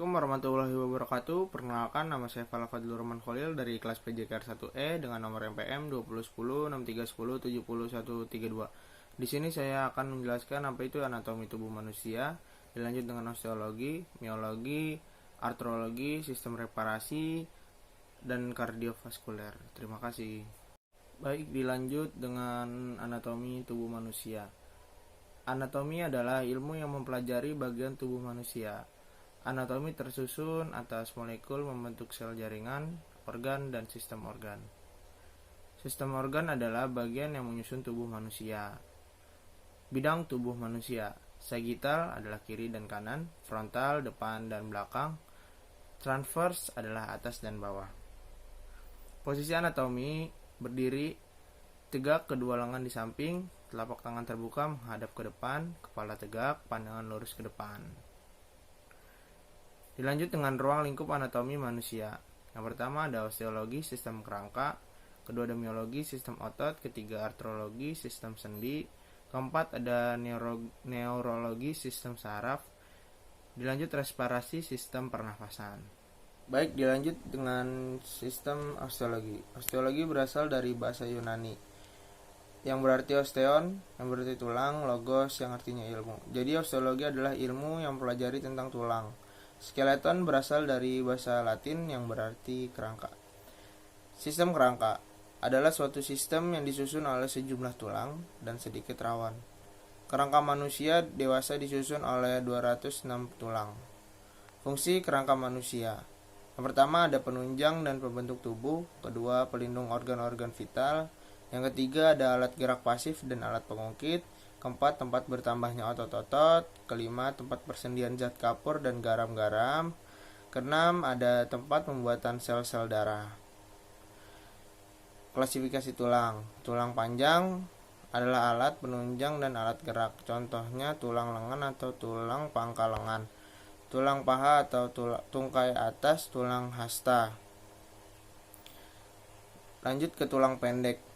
Assalamualaikum warahmatullahi wabarakatuh. Perkenalkan, nama saya Fadlur Rahman Khalil dari kelas PJKR 1E dengan nomor MPM 20106310703132. Di sini saya akan menjelaskan apa itu anatomi tubuh manusia, dilanjut dengan osteologi, miologi, artrologi, sistem reparasi, dan kardiovaskuler. Terima kasih. Baik, dilanjut dengan anatomi tubuh manusia. Anatomi adalah ilmu yang mempelajari bagian tubuh manusia. Anatomi tersusun atas molekul membentuk sel jaringan, organ, dan sistem organ. Sistem organ adalah bagian yang menyusun tubuh manusia. Bidang tubuh manusia: sagittal adalah kiri dan kanan, frontal depan dan belakang, transverse adalah atas dan bawah. Posisi anatomi: berdiri, tegak kedua lengan di samping, telapak tangan terbuka menghadap ke depan, kepala tegak, pandangan lurus ke depan. Dilanjut dengan ruang lingkup anatomi manusia. Yang pertama ada osteologi, sistem kerangka. Kedua ada miologi, sistem otot. Ketiga artrologi, sistem sendi. Keempat ada neurologi, sistem saraf. Dilanjut respirasi, sistem pernafasan. Baik, dilanjut dengan sistem osteologi. Osteologi berasal dari bahasa Yunani yang berarti osteon, yang berarti tulang, logos yang artinya ilmu. Jadi osteologi adalah ilmu yang mempelajari tentang tulang. Skeleton berasal dari bahasa Latin yang berarti kerangka. Sistem kerangka adalah suatu sistem yang disusun oleh sejumlah tulang dan sedikit rawan. Kerangka manusia dewasa disusun oleh 206 tulang. Fungsi kerangka manusia: yang pertama ada penunjang dan pembentuk tubuh. Kedua, pelindung organ-organ vital. Yang ketiga ada alat gerak pasif dan alat pengungkit. Keempat, tempat bertambahnya otot-otot. Kelima, tempat persendian zat kapur dan garam-garam. Keenam, ada tempat pembuatan sel-sel darah. Klasifikasi tulang: tulang panjang adalah alat penunjang dan alat gerak. Contohnya tulang lengan atau tulang pangkal lengan, tulang paha atau tungkai atas, tulang hasta. Lanjut ke tulang pendek.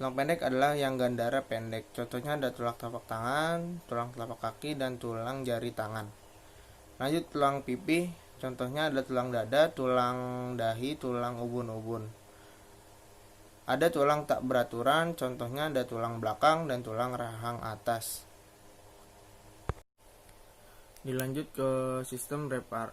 Tulang pendek adalah yang gandara pendek. Contohnya ada tulang telapak tangan, tulang telapak kaki, dan tulang jari tangan. Lanjut tulang pipih. Contohnya ada tulang dada, tulang dahi, tulang ubun-ubun. Ada tulang tak beraturan. Contohnya ada tulang belakang dan tulang rahang atas. Dilanjut ke sistem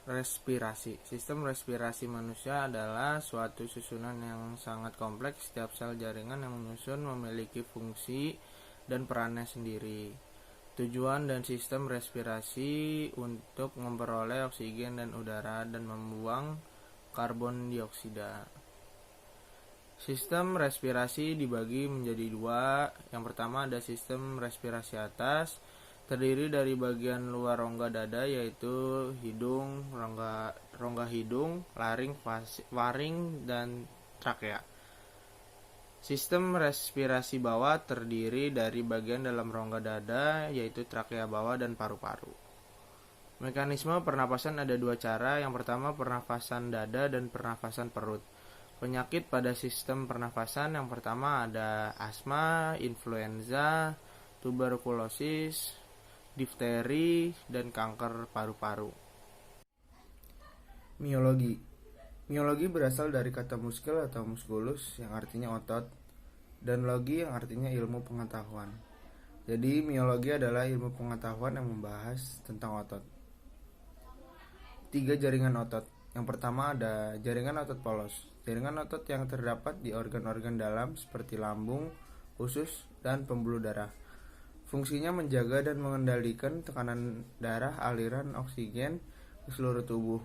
respirasi. Sistem respirasi manusia adalah suatu susunan yang sangat kompleks. Setiap sel jaringan yang menyusun memiliki fungsi dan perannya sendiri. Tujuan dan sistem respirasi untuk memperoleh oksigen dan udara dan membuang karbon dioksida. Sistem respirasi dibagi menjadi dua. Yang pertama ada sistem respirasi atas, terdiri dari bagian luar rongga dada yaitu hidung, rongga hidung, laring, faring, dan trakea. Sistem respirasi bawah terdiri dari bagian dalam rongga dada yaitu trakea bawah dan paru-paru. Mekanisme pernapasan ada dua cara. Yang pertama pernafasan dada dan pernafasan perut. Penyakit pada sistem pernafasan yang pertama ada asma, influenza, tuberkulosis, difteri, dan kanker paru-paru. Miologi. Miologi berasal dari kata muskel atau musculus yang artinya otot, dan logi yang artinya ilmu pengetahuan. Jadi miologi adalah ilmu pengetahuan yang membahas tentang otot. 3 jaringan otot. Yang pertama ada jaringan otot polos. Jaringan otot yang terdapat di organ-organ dalam seperti lambung, usus, dan pembuluh darah. Fungsinya menjaga dan mengendalikan tekanan darah, aliran oksigen ke seluruh tubuh.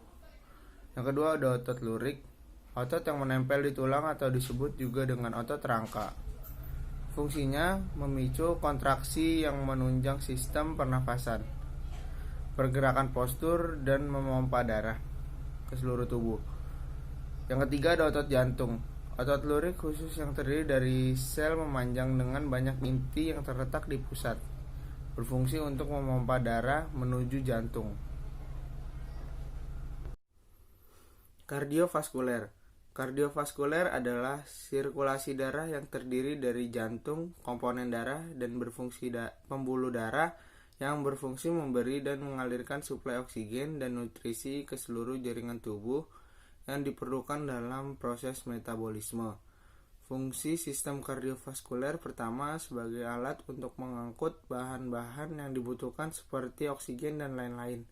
Yang kedua ada otot lurik, otot yang menempel di tulang atau disebut juga dengan otot rangka. Fungsinya memicu kontraksi yang menunjang sistem pernafasan, pergerakan postur, dan memompa darah ke seluruh tubuh. Yang ketiga ada otot jantung. Otot lurik khusus yang terdiri dari sel memanjang dengan banyak inti yang terletak di pusat, berfungsi untuk memompa darah menuju jantung. Kardiovaskuler. Kardiovaskuler adalah sirkulasi darah yang terdiri dari jantung, komponen darah, dan berfungsi pembuluh darah yang berfungsi memberi dan mengalirkan suplai oksigen dan nutrisi ke seluruh jaringan tubuh yang diperlukan dalam proses metabolisme. Fungsi sistem kardiovaskuler pertama sebagai alat untuk mengangkut bahan-bahan yang dibutuhkan seperti oksigen dan lain-lain.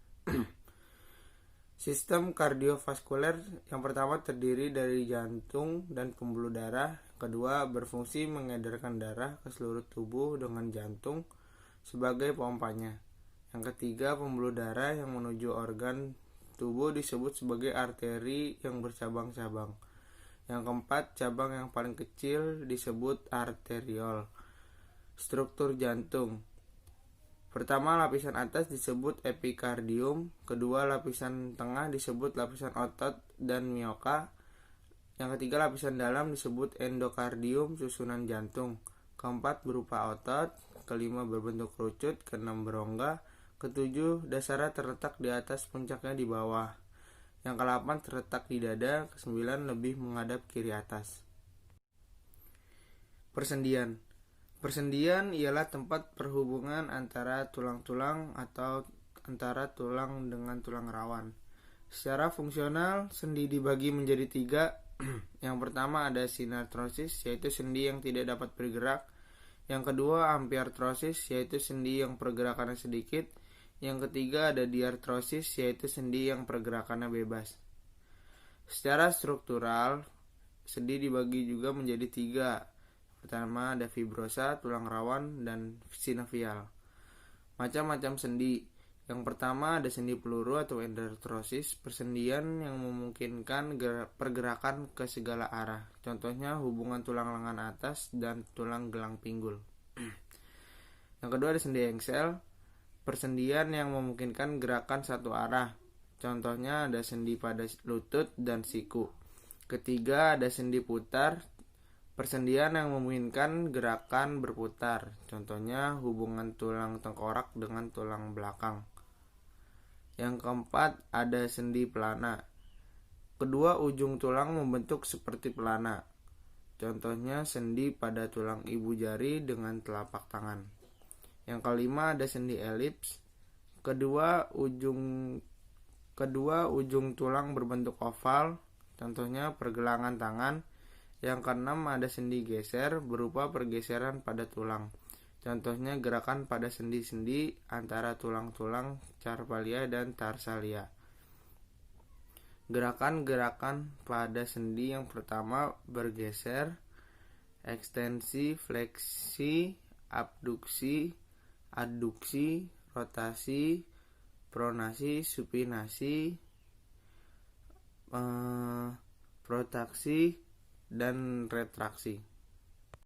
Sistem kardiovaskuler yang pertama terdiri dari jantung dan pembuluh darah. Kedua, berfungsi mengedarkan darah ke seluruh tubuh dengan jantung sebagai pompanya. Yang ketiga, pembuluh darah yang menuju organ tubuh disebut sebagai arteri yang bercabang-cabang. Yang keempat, cabang yang paling kecil disebut arteriol. Struktur jantung. Pertama, lapisan atas disebut epikardium. Kedua, lapisan tengah disebut lapisan otot dan mioka. Yang ketiga, lapisan dalam disebut endokardium, susunan jantung. Keempat, berupa otot. Kelima, berbentuk kerucut. Keenam, berongga. Ketujuh, dasarnya terletak di atas, puncaknya di bawah. Yang ke-8 terletak di dada. Ke-9 lebih menghadap kiri atas. Persendian. Persendian ialah tempat perhubungan antara tulang-tulang atau antara tulang dengan tulang rawan. Secara fungsional, sendi dibagi menjadi 3. Yang pertama ada sinartrosis, yaitu sendi yang tidak dapat bergerak. Yang kedua ampiartrosis, yaitu sendi yang pergerakannya sedikit. Yang ketiga ada diartrosis, yaitu sendi yang pergerakannya bebas. Secara struktural, sendi dibagi juga menjadi 3. Pertama ada fibrosa, tulang rawan, dan sinovial. Macam-macam sendi. Yang pertama ada sendi peluru atau endartrosis, persendian yang memungkinkan pergerakan ke segala arah. Contohnya hubungan tulang lengan atas dan tulang gelang pinggul. Yang kedua ada sendi engsel, persendian yang memungkinkan gerakan satu arah. Contohnya ada sendi pada lutut dan siku. Ketiga ada sendi putar, persendian yang memungkinkan gerakan berputar. Contohnya hubungan tulang tengkorak dengan tulang belakang. Yang keempat ada sendi pelana. Kedua ujung tulang membentuk seperti pelana. Contohnya sendi pada tulang ibu jari dengan telapak tangan. Yang kelima ada sendi elips. Kedua ujung tulang berbentuk oval. Contohnya pergelangan tangan. Yang keenam ada sendi geser berupa pergeseran pada tulang. Contohnya gerakan pada sendi-sendi antara tulang-tulang carpalia dan tarsalia. Gerakan-gerakan pada sendi yang pertama bergeser, ekstensi, fleksi, abduksi, adduksi, rotasi, pronasi, supinasi, protraksi, dan retraksi.